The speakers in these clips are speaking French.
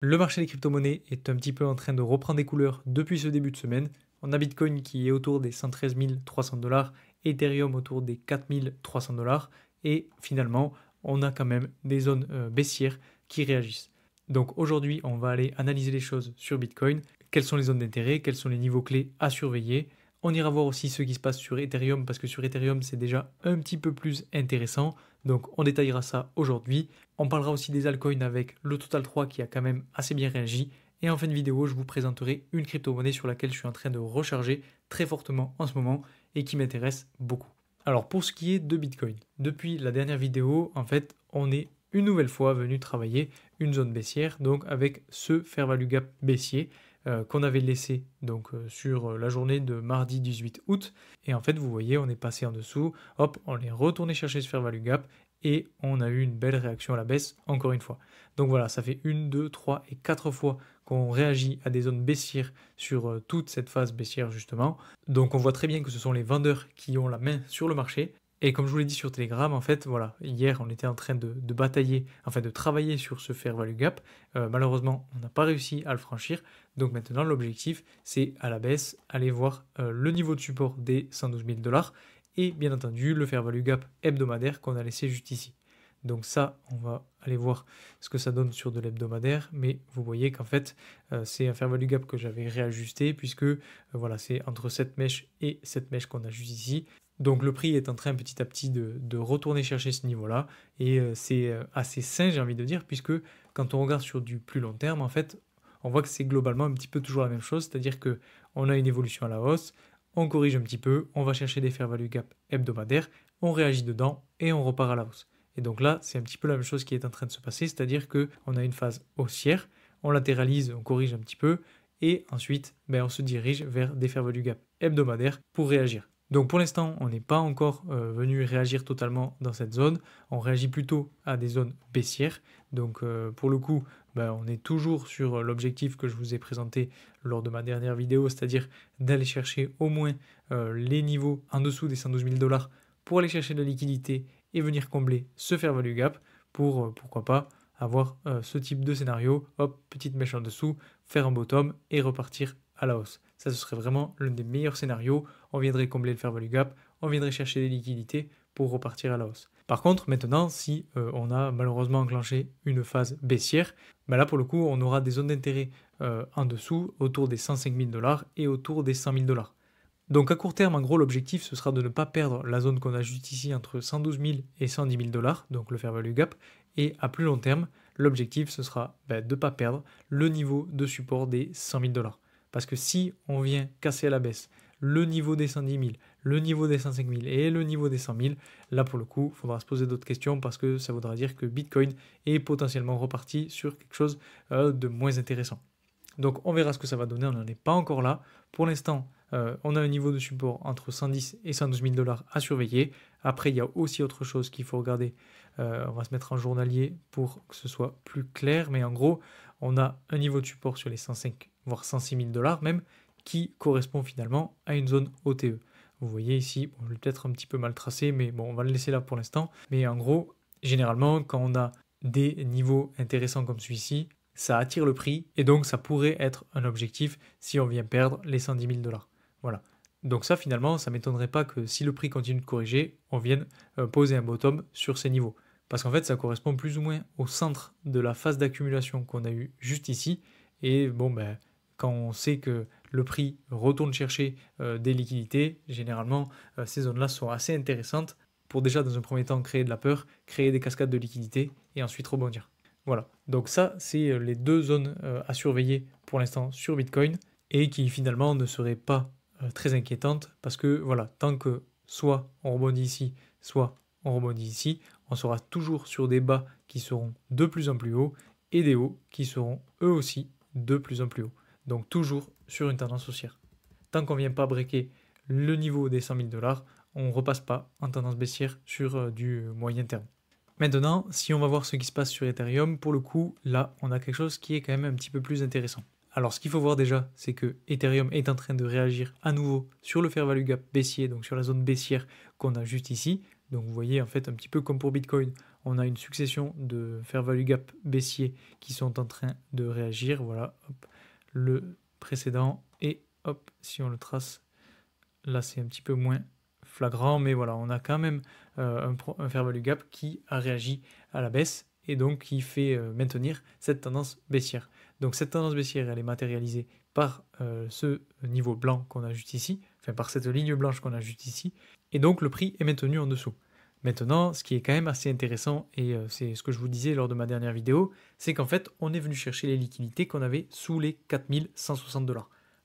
Le marché des crypto-monnaies est un petit peu en train de reprendre des couleurs depuis ce début de semaine. On a Bitcoin qui est autour des 113 300 dollars, Ethereum autour des 4 300 dollars, et finalement, on a quand même des zones baissières qui réagissent. Donc aujourd'hui, on va aller analyser les choses sur Bitcoin. Quelles sont les zones d'intérêt, quels sont les niveaux clés à surveiller. On ira voir aussi ce qui se passe sur Ethereum parce que sur Ethereum, c'est déjà un petit peu plus intéressant. Donc on détaillera ça aujourd'hui. On parlera aussi des altcoins avec le Total 3 qui a quand même assez bien réagi. Et en fin de vidéo, je vous présenterai une crypto-monnaie sur laquelle je suis en train de recharger très fortement en ce moment et qui m'intéresse beaucoup. Alors pour ce qui est de Bitcoin, depuis la dernière vidéo, en fait, on est une nouvelle fois venu travailler une zone baissière, donc avec ce fair value gap baissier qu'on avait laissé donc sur la journée de mardi 18 août. Et en fait, vous voyez, on est passé en dessous, hop, on est retourné chercher ce fair value gap et on a eu une belle réaction à la baisse encore une fois. Donc voilà, ça fait 1, 2, 3 et 4 fois qu'on réagit à des zones baissières sur toute cette phase baissière justement. Donc on voit très bien que ce sont les vendeurs qui ont la main sur le marché. Et comme je vous l'ai dit sur Telegram, en fait, voilà, hier on était en train de batailler, enfin de travailler sur ce fair value gap. Malheureusement, on n'a pas réussi à le franchir. Donc maintenant, l'objectif, c'est à la baisse, aller voir le niveau de support des 112 000 dollars et bien entendu le fair value gap hebdomadaire qu'on a laissé juste ici. Donc ça, on va aller voir ce que ça donne sur de l'hebdomadaire, mais vous voyez qu'en fait, c'est un fair value gap que j'avais réajusté, puisque voilà, c'est entre cette mèche et cette mèche qu'on a juste ici. Donc le prix est en train petit à petit de retourner chercher ce niveau-là, et c'est assez sain, j'ai envie de dire, puisque quand on regarde sur du plus long terme, en fait, on voit que c'est globalement un petit peu toujours la même chose, c'est-à-dire que on a une évolution à la hausse, on corrige un petit peu, on va chercher des fair value gap hebdomadaires, on réagit dedans et on repart à la hausse. Et donc là, c'est un petit peu la même chose qui est en train de se passer, c'est-à-dire qu'on a une phase haussière, on latéralise, on corrige un petit peu, et ensuite, on se dirige vers des fair value gap hebdomadaires pour réagir. Donc pour l'instant, on n'est pas encore venu réagir totalement dans cette zone, on réagit plutôt à des zones baissières. Donc pour le coup, on est toujours sur l'objectif que je vous ai présenté lors de ma dernière vidéo, c'est-à-dire d'aller chercher au moins les niveaux en dessous des 112 000 dollars pour aller chercher de la liquidité et venir combler ce fair value gap pour, pourquoi pas, avoir ce type de scénario, hop, petite mèche en dessous, faire un bottom et repartir à la hausse. Ça, ce serait vraiment l'un des meilleurs scénarios. On viendrait combler le fair value gap, on viendrait chercher des liquidités pour repartir à la hausse. Par contre, maintenant, si on a malheureusement enclenché une phase baissière, là pour le coup, on aura des zones d'intérêt en dessous, autour des 105 000 dollars et autour des 100 000 dollars. Donc à court terme, en gros, l'objectif, ce sera de ne pas perdre la zone qu'on a juste ici entre 112 000 et 110 000 dollars, donc le fair value gap. Et à plus long terme, l'objectif, ce sera de ne pas perdre le niveau de support des 100 000 dollars. Parce que si on vient casser à la baisse le niveau des 110 000, le niveau des 105 000 et le niveau des 100 000, là pour le coup, il faudra se poser d'autres questions parce que ça voudra dire que Bitcoin est potentiellement reparti sur quelque chose de moins intéressant. Donc on verra ce que ça va donner, on n'en est pas encore là. Pour l'instant, on a un niveau de support entre 110 et 112 000 dollars à surveiller. Après, il y a aussi autre chose qu'il faut regarder. On va se mettre en journalier pour que ce soit plus clair. Mais en gros, on a un niveau de support sur les 105, voire 106 000 dollars même, qui correspond finalement à une zone OTE. Vous voyez ici, je l'ai peut-être un petit peu mal tracé, mais bon, on va le laisser là pour l'instant. Mais en gros, généralement, quand on a des niveaux intéressants comme celui-ci, ça attire le prix et donc ça pourrait être un objectif si on vient perdre les 110 000 dollars. Voilà. Donc ça finalement, ça m'étonnerait pas que si le prix continue de corriger, on vienne poser un bottom sur ces niveaux. Parce qu'en fait, ça correspond plus ou moins au centre de la phase d'accumulation qu'on a eu juste ici. Et bon, quand on sait que le prix retourne chercher des liquidités, généralement, ces zones-là sont assez intéressantes pour déjà, dans un premier temps, créer de la peur, créer des cascades de liquidités et ensuite rebondir. Voilà, donc ça, c'est les deux zones à surveiller pour l'instant sur Bitcoin et qui finalement ne seraient pas très inquiétantes parce que voilà, tant que soit on rebondit ici, soit on rebondit ici, on sera toujours sur des bas qui seront de plus en plus hauts et des hauts qui seront eux aussi de plus en plus hauts. Donc toujours sur une tendance haussière. Tant qu'on ne vient pas breaker le niveau des 100 000 dollars, on ne repasse pas en tendance baissière sur du moyen terme. Maintenant, si on va voir ce qui se passe sur Ethereum, pour le coup, là, on a quelque chose qui est quand même un petit peu plus intéressant. Alors, ce qu'il faut voir déjà, c'est que Ethereum est en train de réagir à nouveau sur le fair value gap baissier, donc sur la zone baissière qu'on a juste ici. Donc, vous voyez, en fait, un petit peu comme pour Bitcoin, on a une succession de fair value gap baissiers qui sont en train de réagir. Voilà, hop, le précédent et hop, si on le trace, là c'est un petit peu moins flagrant, mais voilà, on a quand même un fair value gap qui a réagi à la baisse et donc qui fait maintenir cette tendance baissière. Donc cette tendance baissière, elle est matérialisée par ce niveau blanc qu'on a juste ici, enfin par cette ligne blanche qu'on a juste ici, et donc le prix est maintenu en dessous. Maintenant, ce qui est quand même assez intéressant, et c'est ce que je vous disais lors de ma dernière vidéo, c'est qu'en fait, on est venu chercher les liquidités qu'on avait sous les 4160 $.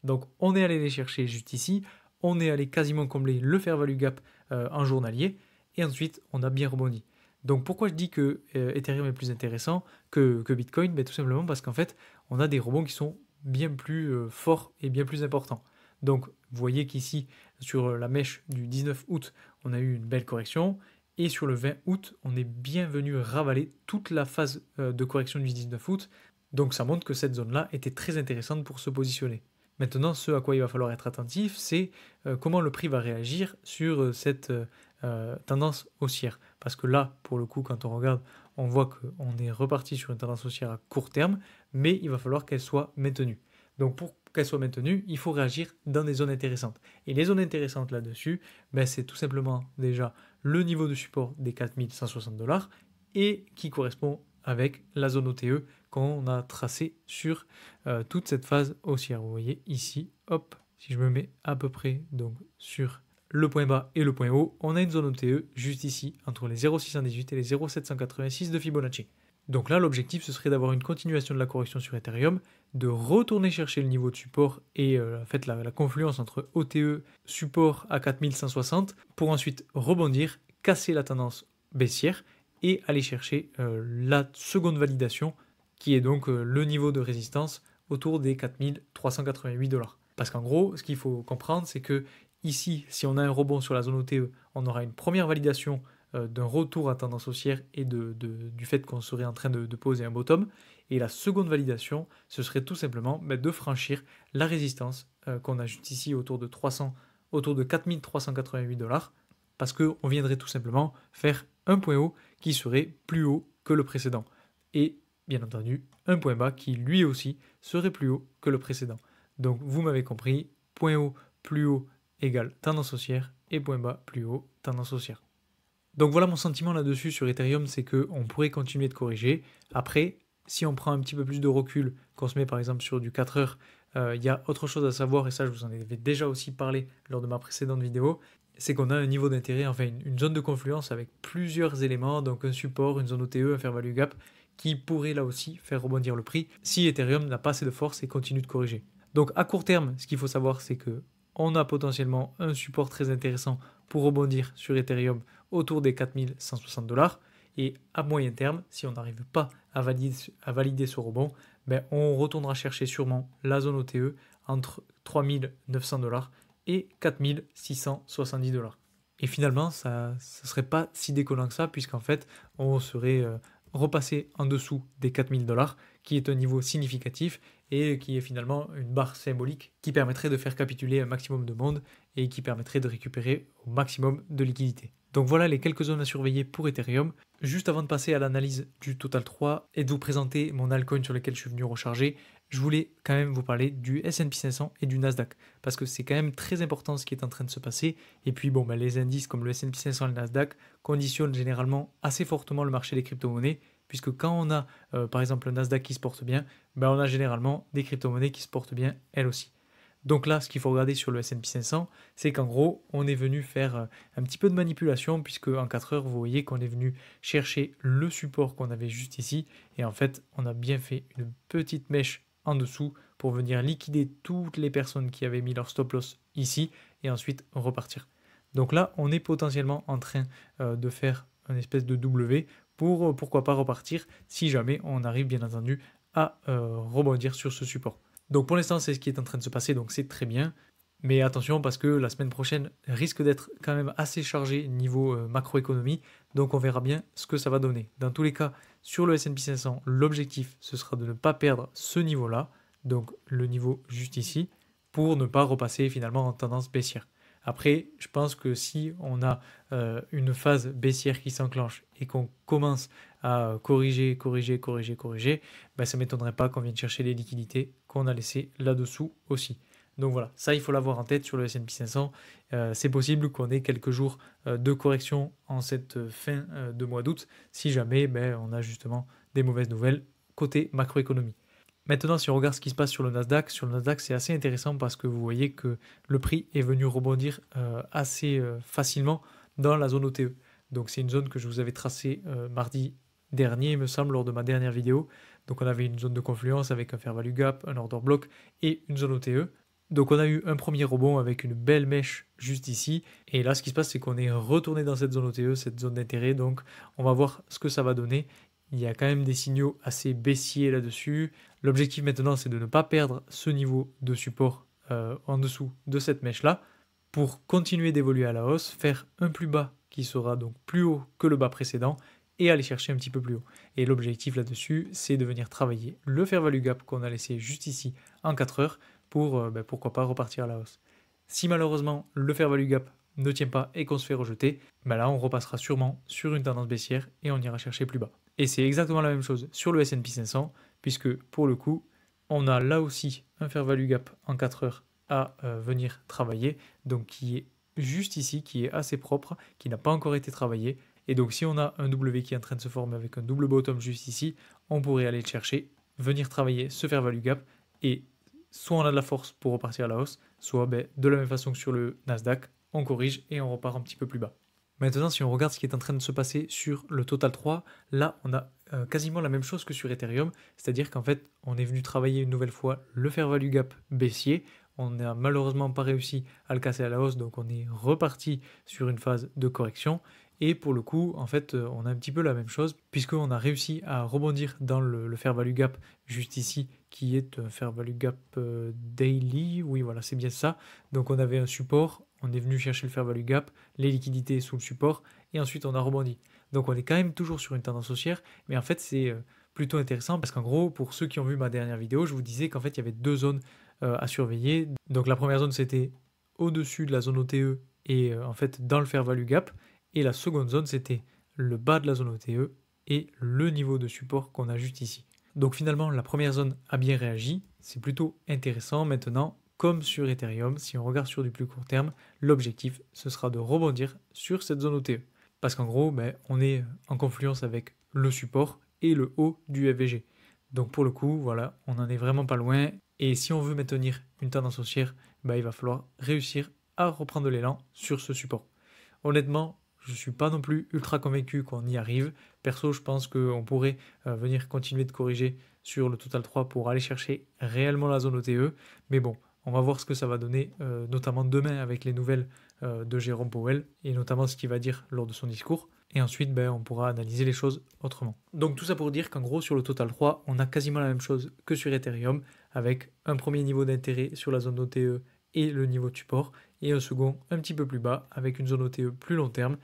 Donc on est allé les chercher juste ici, on est allé quasiment combler le fair value gap en journalier, et ensuite on a bien rebondi. Donc pourquoi je dis que Ethereum est plus intéressant que Bitcoin? Ben, tout simplement parce qu'en fait, on a des rebonds qui sont bien plus forts et bien plus importants. Donc vous voyez qu'ici, sur la mèche du 19 août, on a eu une belle correction. Et sur le 20 août, on est bien venu ravaler toute la phase de correction du 19 août. Donc ça montre que cette zone-là était très intéressante pour se positionner. Maintenant, ce à quoi il va falloir être attentif, c'est comment le prix va réagir sur cette tendance haussière. Parce que là, pour le coup, quand on regarde, on voit qu'on est reparti sur une tendance haussière à court terme, mais il va falloir qu'elle soit maintenue. Donc pour qu'elle soit maintenue, il faut réagir dans des zones intéressantes. Et les zones intéressantes là-dessus, ben, c'est tout simplement déjà le niveau de support des 4160 $ et qui correspond avec la zone OTE qu'on a tracée sur toute cette phase haussière. Vous voyez ici, hop, si je me mets à peu près donc sur le point bas et le point haut, on a une zone OTE juste ici, entre les 0,618 et les 0,786 de Fibonacci. Donc là, l'objectif, ce serait d'avoir une continuation de la correction sur Ethereum, de retourner chercher le niveau de support et en fait la confluence entre OTE, support à 4160, pour ensuite rebondir, casser la tendance baissière et aller chercher la seconde validation, qui est donc le niveau de résistance autour des 4388 $. Parce qu'en gros, ce qu'il faut comprendre, c'est que ici, si on a un rebond sur la zone OTE, on aura une première validation d'un retour à tendance haussière et du fait qu'on serait en train de poser un bottom. Et la seconde validation, ce serait tout simplement de franchir la résistance qu'on a juste ici autour de 4388 $, parce qu'on viendrait tout simplement faire un point haut qui serait plus haut que le précédent. Et bien entendu, un point bas qui lui aussi serait plus haut que le précédent. Donc vous m'avez compris, point haut plus haut égale tendance haussière et point bas plus haut tendance haussière. Donc voilà mon sentiment là-dessus sur Ethereum, c'est qu'on pourrait continuer de corriger. Après, si on prend un petit peu plus de recul, qu'on se met par exemple sur du 4 heures, il y a autre chose à savoir, et ça je vous en avais déjà aussi parlé lors de ma précédente vidéo, c'est qu'on a un niveau d'intérêt, enfin une zone de confluence avec plusieurs éléments, donc un support, une zone OTE, un fair value gap, qui pourrait là aussi faire rebondir le prix si Ethereum n'a pas assez de force et continue de corriger. Donc à court terme, ce qu'il faut savoir, c'est que on a potentiellement un support très intéressant pour rebondir sur Ethereum autour des 4160 $. Et à moyen terme, si on n'arrive pas à valider ce rebond, ben on retournera chercher sûrement la zone OTE entre 3900 $ et 4670 $. Et finalement, ça ne serait pas si décollant que ça, puisqu'en fait, on serait repassé en dessous des 4000 $, qui est un niveau significatif et qui est finalement une barre symbolique qui permettrait de faire capituler un maximum de monde et qui permettrait de récupérer au maximum de liquidités. Donc voilà les quelques zones à surveiller pour Ethereum. Juste avant de passer à l'analyse du Total 3 et de vous présenter mon altcoin sur lequel je suis venu recharger, je voulais quand même vous parler du S&P 500 et du Nasdaq, parce que c'est quand même très important ce qui est en train de se passer. Et puis bon, les indices comme le S&P 500 et le Nasdaq conditionnent généralement assez fortement le marché des crypto-monnaies, puisque quand on a par exemple le Nasdaq qui se porte bien, on a généralement des crypto-monnaies qui se portent bien elles aussi. Donc là, ce qu'il faut regarder sur le S&P 500, c'est qu'en gros, on est venu faire un petit peu de manipulation, puisque en 4 heures, vous voyez qu'on est venu chercher le support qu'on avait juste ici, et en fait, on a bien fait une petite mèche en dessous pour venir liquider toutes les personnes qui avaient mis leur stop loss ici, et ensuite repartir. Donc là, on est potentiellement en train de faire une espèce de W pour pourquoi pas repartir si jamais on arrive bien entendu à rebondir sur ce support. Donc pour l'instant, c'est ce qui est en train de se passer, donc c'est très bien. Mais attention parce que la semaine prochaine risque d'être quand même assez chargée niveau macroéconomie, donc on verra bien ce que ça va donner. Dans tous les cas, sur le S&P 500, l'objectif, ce sera de ne pas perdre ce niveau-là, donc le niveau juste ici, pour ne pas repasser finalement en tendance baissière. Après, je pense que si on a une phase baissière qui s'enclenche et qu'on commence à corriger, ben, ça ne m'étonnerait pas qu'on vienne chercher les liquidités qu'on a laissées là-dessous aussi. Donc voilà, ça il faut l'avoir en tête sur le S&P 500. C'est possible qu'on ait quelques jours de correction en cette fin de mois d'août, si jamais ben, on a justement des mauvaises nouvelles côté macroéconomie. Maintenant, si on regarde ce qui se passe sur le Nasdaq, c'est assez intéressant parce que vous voyez que le prix est venu rebondir assez facilement dans la zone OTE. Donc c'est une zone que je vous avais tracée mardi dernier, il me semble, lors de ma dernière vidéo. Donc on avait une zone de confluence avec un fair value gap, un order block et une zone OTE. Donc on a eu un premier rebond avec une belle mèche juste ici. Et là, ce qui se passe, c'est qu'on est retourné dans cette zone OTE, cette zone d'intérêt. Donc on va voir ce que ça va donner. Il y a quand même des signaux assez baissiers là-dessus. L'objectif maintenant, c'est de ne pas perdre ce niveau de support en dessous de cette mèche-là pour continuer d'évoluer à la hausse, faire un plus bas qui sera donc plus haut que le bas précédent et aller chercher un petit peu plus haut. Et l'objectif là-dessus, c'est de venir travailler le fair value gap qu'on a laissé juste ici en 4 heures pour, pourquoi pas, repartir à la hausse. Si malheureusement le fair value gap ne tient pas et qu'on se fait rejeter, ben là on repassera sûrement sur une tendance baissière et on ira chercher plus bas. Et c'est exactement la même chose sur le S&P 500, puisque pour le coup, on a là aussi un fair value gap en 4 heures à venir travailler, donc qui est juste ici, qui est assez propre, qui n'a pas encore été travaillé. Et donc si on a un W qui est en train de se former avec un double bottom juste ici, on pourrait aller le chercher, venir travailler ce fair value gap, et soit on a de la force pour repartir à la hausse, soit ben, de la même façon que sur le Nasdaq, on corrige et on repart un petit peu plus bas. Maintenant, si on regarde ce qui est en train de se passer sur le Total 3, là, on a quasiment la même chose que sur Ethereum, c'est-à-dire qu'en fait, on est venu travailler une nouvelle fois le fair value gap baissier. On n'a malheureusement pas réussi à le casser à la hausse, donc on est reparti sur une phase de correction. Et pour le coup, en fait, on a un petit peu la même chose, puisqu'on a réussi à rebondir dans le fair value gap juste ici, qui est un fair value gap daily. Oui, voilà, c'est bien ça. Donc on avait un support, on est venu chercher le fair value gap, les liquidités sous le support, et ensuite on a rebondi. Donc on est quand même toujours sur une tendance haussière, mais en fait c'est plutôt intéressant parce qu'en gros, pour ceux qui ont vu ma dernière vidéo, je vous disais qu'en fait il y avait deux zones à surveiller. Donc la première zone c'était au-dessus de la zone OTE et en fait dans le fair value gap, et la seconde zone c'était le bas de la zone OTE et le niveau de support qu'on a juste ici. Donc finalement la première zone a bien réagi, c'est plutôt intéressant. Maintenant, comme sur Ethereum, si on regarde sur du plus court terme, l'objectif, ce sera de rebondir sur cette zone OTE. Parce qu'en gros, ben, on est en confluence avec le support et le haut du FVG. Donc pour le coup, voilà, on n'en est vraiment pas loin. Et si on veut maintenir une tendance haussière, ben, il va falloir réussir à reprendre l'élan sur ce support. Honnêtement, je ne suis pas non plus ultra convaincu qu'on y arrive. Perso, je pense qu'on pourrait venir continuer de corriger sur le Total 3 pour aller chercher réellement la zone OTE. Mais bon, on va voir ce que ça va donner, notamment demain avec les nouvelles de Jérôme Powell et notamment ce qu'il va dire lors de son discours. Et ensuite, ben, on pourra analyser les choses autrement. Donc tout ça pour dire qu'en gros, sur le Total 3, on a quasiment la même chose que sur Ethereum, avec un premier niveau d'intérêt sur la zone OTE et le niveau de support, et un second un petit peu plus bas, avec une zone OTE plus long terme,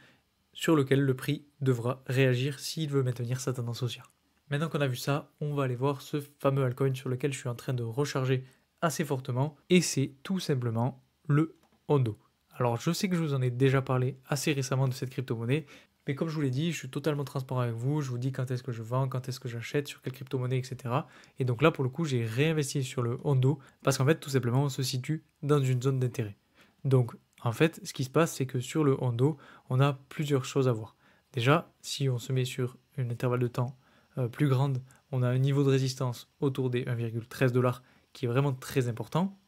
sur lequel le prix devra réagir s'il veut maintenir sa tendance haussière. Maintenant qu'on a vu ça, on va aller voir ce fameux altcoin sur lequel je suis en train de recharger assez fortement, et c'est tout simplement le Ondo. Alors je sais que je vous en ai déjà parlé assez récemment de cette crypto-monnaie, mais comme je vous l'ai dit, je suis totalement transparent avec vous, je vous dis quand est-ce que je vends, quand est-ce que j'achète, sur quelle crypto-monnaie, etc. Et donc là, pour le coup, j'ai réinvesti sur le Ondo, parce qu'en fait, tout simplement, on se situe dans une zone d'intérêt. Donc, en fait, ce qui se passe, c'est que sur le Ondo, on a plusieurs choses à voir. Déjà, si on se met sur un intervalle de temps plus grande, on a un niveau de résistance autour des 1,13 $ qui est vraiment très important.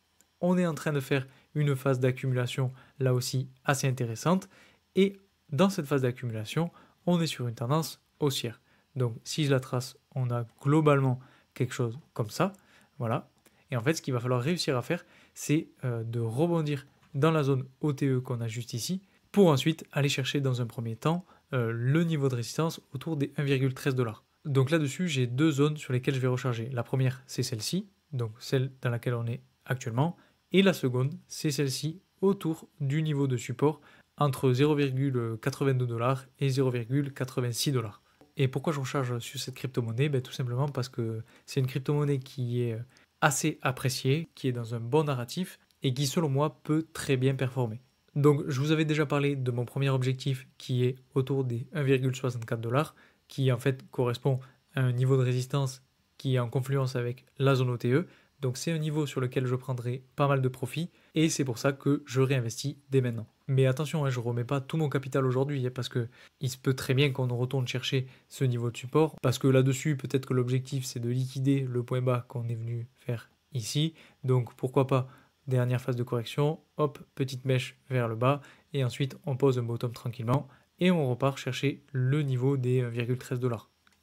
On est en train de faire une phase d'accumulation là aussi assez intéressante. Et dans cette phase d'accumulation, on est sur une tendance haussière. Donc si je la trace, on a globalement quelque chose comme ça. Voilà. Et en fait, ce qu'il va falloir réussir à faire, c'est de rebondir dans la zone OTE qu'on a juste ici, pour ensuite aller chercher dans un premier temps le niveau de résistance autour des 1,13 $. Donc là-dessus, j'ai deux zones sur lesquelles je vais recharger. La première, c'est celle-ci, donc celle dans laquelle on est actuellement, et la seconde, c'est celle-ci autour du niveau de support entre 0,82 $ et 0,86 $. Et pourquoi je recharge sur cette crypto-monnaie? Tout simplement parce que c'est une crypto-monnaie qui est assez appréciée, qui est dans un bon narratif et qui, selon moi, peut très bien performer. Donc je vous avais déjà parlé de mon premier objectif qui est autour des 1,64 $, qui en fait correspond à un niveau de résistance qui est en confluence avec la zone OTE. Donc c'est un niveau sur lequel je prendrai pas mal de profit et c'est pour ça que je réinvestis dès maintenant. Mais attention, hein, je ne remets pas tout mon capital aujourd'hui parce que il se peut très bien qu'on retourne chercher ce niveau de support parce que là-dessus, peut-être que l'objectif c'est de liquider le point bas qu'on est venu faire ici. Donc pourquoi pas dernière phase de correction, hop, petite mèche vers le bas et ensuite on pose un bottom tranquillement et on repart chercher le niveau des 1,13 $.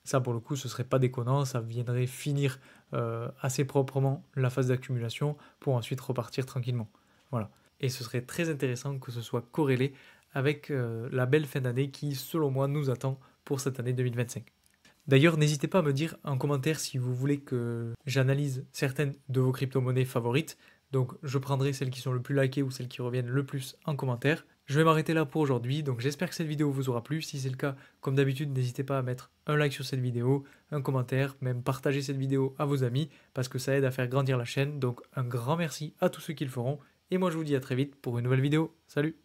Ça, pour le coup, ce serait pas déconnant, ça viendrait finir assez proprement la phase d'accumulation pour ensuite repartir tranquillement. Voilà. Et ce serait très intéressant que ce soit corrélé avec la belle fin d'année qui, selon moi, nous attend pour cette année 2025. D'ailleurs, n'hésitez pas à me dire en commentaire si vous voulez que j'analyse certaines de vos crypto-monnaies favorites. Donc, je prendrai celles qui sont le plus likées ou celles qui reviennent le plus en commentaire. Je vais m'arrêter là pour aujourd'hui, donc j'espère que cette vidéo vous aura plu. Si c'est le cas, comme d'habitude, n'hésitez pas à mettre un like sur cette vidéo, un commentaire, même partager cette vidéo à vos amis, parce que ça aide à faire grandir la chaîne. Donc un grand merci à tous ceux qui le feront, et moi je vous dis à très vite pour une nouvelle vidéo. Salut!